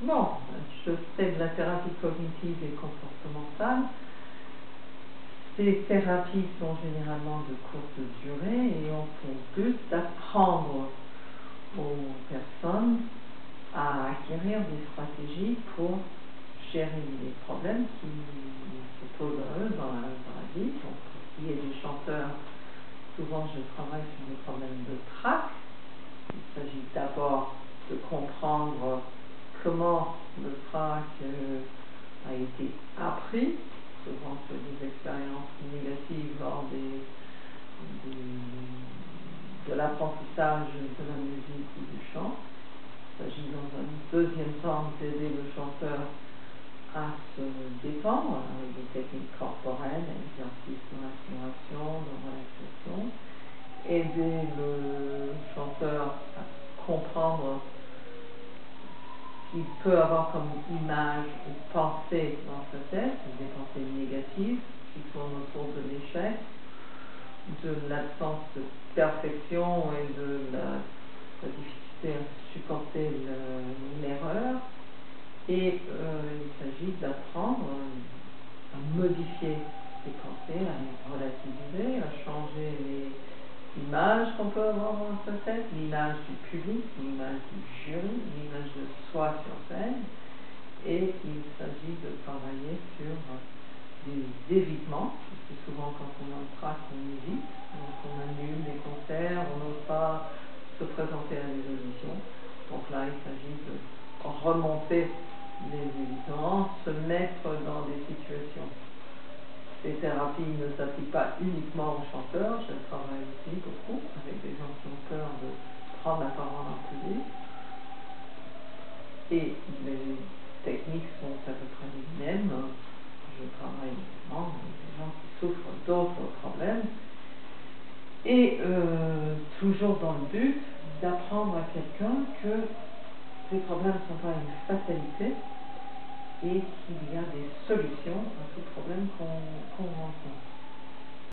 Bon, je fais de la thérapie cognitive et comportementale. Ces thérapies sont généralement de courte durée et ont pour but d'apprendre aux personnes à acquérir des stratégies pour gérer les problèmes qui se posent à eux dans la vie. Donc, pour ce qui est des chanteurs, souvent je travaille sur des problèmes de trac. Il s'agit d'abord de comprendre comment le trac a été appris, souvent sur des expériences négatives lors de l'apprentissage de la musique ou du chant. Il s'agit dans un deuxième temps d'aider le chanteur à se détendre avec des techniques corporelles, exercices de respiration, de relaxation, aider le chanteur à comprendre ce qu'il peut avoir comme image ou pensée dans sa tête, des pensées négatives qui tournent autour de l'échec, de l'absence de perfection et de la difficulté à supporter l'erreur. Et il s'agit d'apprendre à modifier ses pensées, à les relativiser, à changer les images qu'on peut avoir dans sa tête, l'image du public, l'image du jury, l'image de soi sur scène. Et il s'agit de travailler sur des évitements, parce que souvent quand on a un trac, on évite, donc on annule des concerts, on n'ose pas se présenter à des auditions. Donc là, il s'agit de remonter les évitements, se mettre dans des situations. Ces thérapies ne s'appliquent pas uniquement aux chanteurs, je travaille aussi beaucoup avec des gens qui ont peur de prendre la parole en public. Et les techniques sont à peu près les mêmes. Je travaille également avec des gens qui souffrent d'autres problèmes. Et toujours dans le but d'apprendre à quelqu'un que ces problèmes ne sont pas une fatalité et qu'il y a des solutions à tout problème qu'on rencontre.